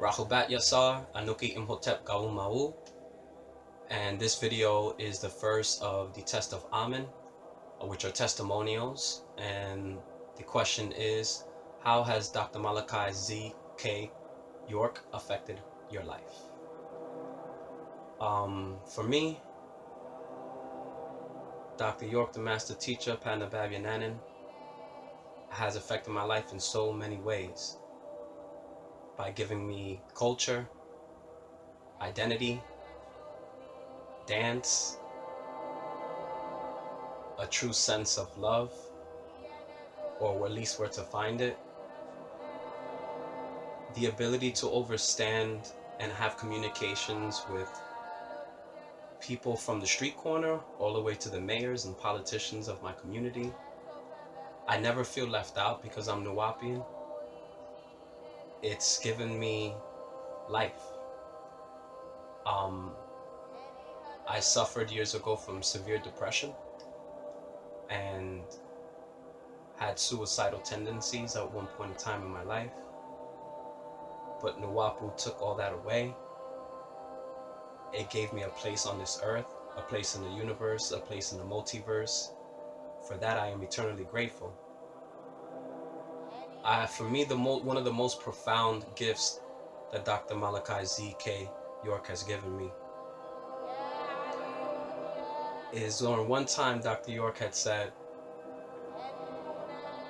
Rahubat Yasar, Anuki Imhotep Wu-Nuwaupu, and this video is the first of the test of Amen, which are testimonials. And the question is, how has Dr. Malachi Z.K. York affected your life? For me, Dr. York, the master teacher, Nabab Yaanuwn, has affected my life in so many ways by giving me culture, identity, dance, a true sense of love, or at least where to find it, the ability to understand and have communications with people from the street corner all the way to the mayors and politicians of my community. I never feel left out because I'm Nuwaupian. It's given me life. I suffered years ago from severe depression and had suicidal tendencies at one point in time in my life. But Nuwaupu took all that away. It gave me a place on this earth, a place in the universe, a place in the multiverse. For that I am eternally grateful. For me, one of the most profound gifts that Dr. Malachi Z.K. York has given me is on one time Dr. York had said,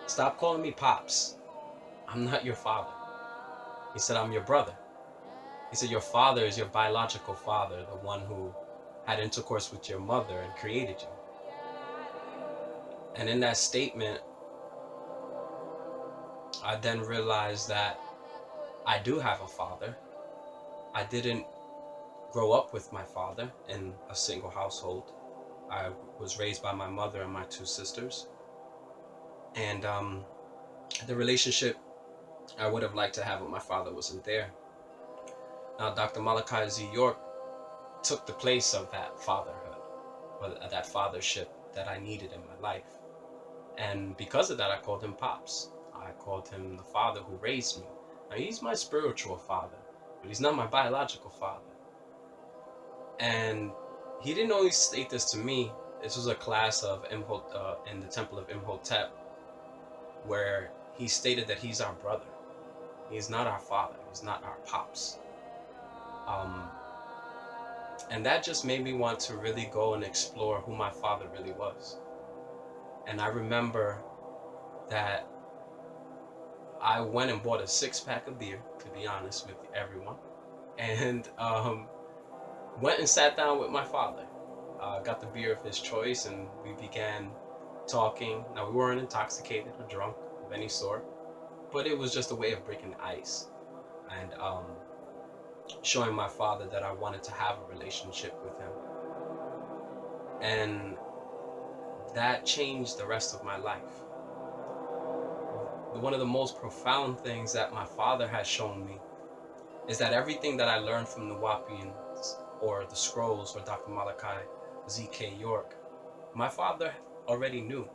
"Stop calling me Pops. I'm not your father." He said, "I'm your brother." He said, "Your father is your biological father, the one who had intercourse with your mother and created you." And in that statement, I then realized that I do have a father. I didn't grow up with my father in a single household. I was raised by my mother and my two sisters. And the relationship I would have liked to have with my father wasn't there. Now, Dr. Malachi Z. York took the place of that fatherhood, or that fathership that I needed in my life. And because of that, I called him Pops. I called him the father who raised me. Now, he's my spiritual father, but he's not my biological father. And he didn't only state this to me. This was a class of in the temple of Imhotep, where he stated that he's our brother. He's not our father. He's not our Pops. And that just made me want to really go and explore who my father really was. And I remember that I went and bought a 6-pack of beer, to be honest with everyone, and went and sat down with my father. Got the beer of his choice, and we began talking. Now, we weren't intoxicated or drunk of any sort, but it was just a way of breaking the ice and showing my father that I wanted to have a relationship with him. And that changed the rest of my life. One of the most profound things that my father has shown me is that everything that I learned from Nuwaupians or the scrolls or Dr. Malachi Z.K. York, my father already knew.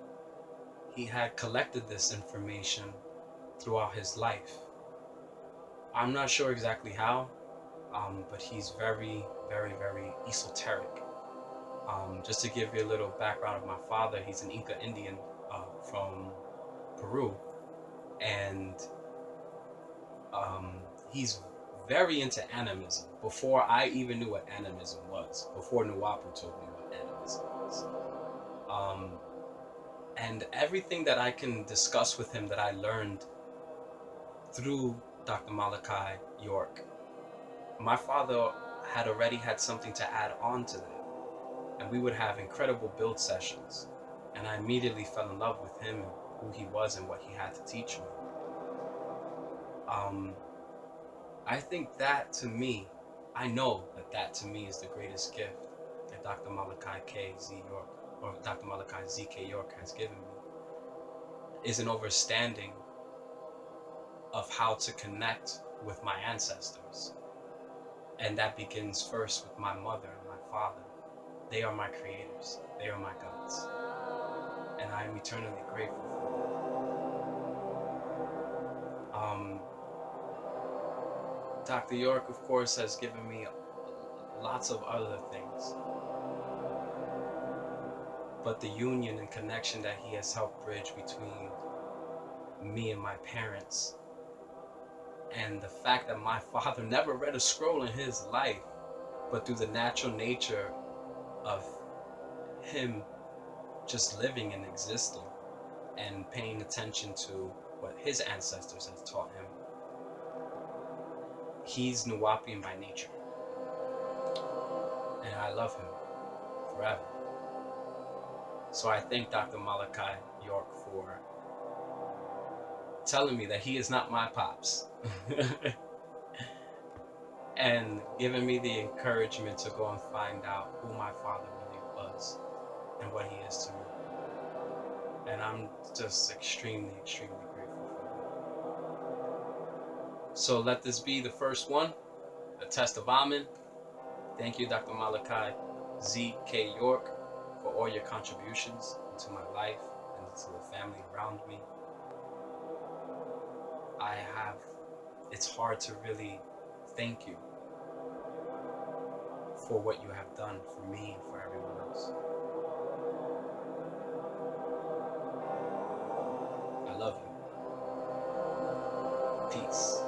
He had collected this information throughout his life. I'm not sure exactly how, but he's very, very, very esoteric. Just to give you a little background of my father, he's an Inca Indian from Peru, and he's very into animism. Before I even knew what animism was, before Nuwaupu told me what animism was. And everything that I can discuss with him that I learned through Dr. Malachi York, my father had already had something to add on to that. And we would have incredible build sessions. And I immediately fell in love with him and who he was and what he had to teach me. I think that to me, I know that to me is the greatest gift that Dr. Malachi K.Z. York, or Dr. Malachi Z.K. York has given me, is an understanding of how to connect with my ancestors. And that begins first with my mother and my father. They are my creators. They are my gods. And I am eternally grateful for that. Dr. York, of course, has given me lots of other things, but the union and connection that he has helped bridge between me and my parents, and the fact that my father never read a scroll in his life, but through the natural nature of him just living and existing and paying attention to what his ancestors have taught him, he's Nuwaupuan by nature, and I love him forever. So I thank Dr. Malachi York for telling me that he is not my pops and giving me the encouragement to go and find out who my father really was and what he is to me. And I'm just extremely, extremely grateful for that. So let this be the first one, a test of Amen. Thank you, Dr. Malachi Z.K. York, for all your contributions into my life and into the family around me. It's hard to really thank you for what you have done for me and for everyone else. I love you. Peace.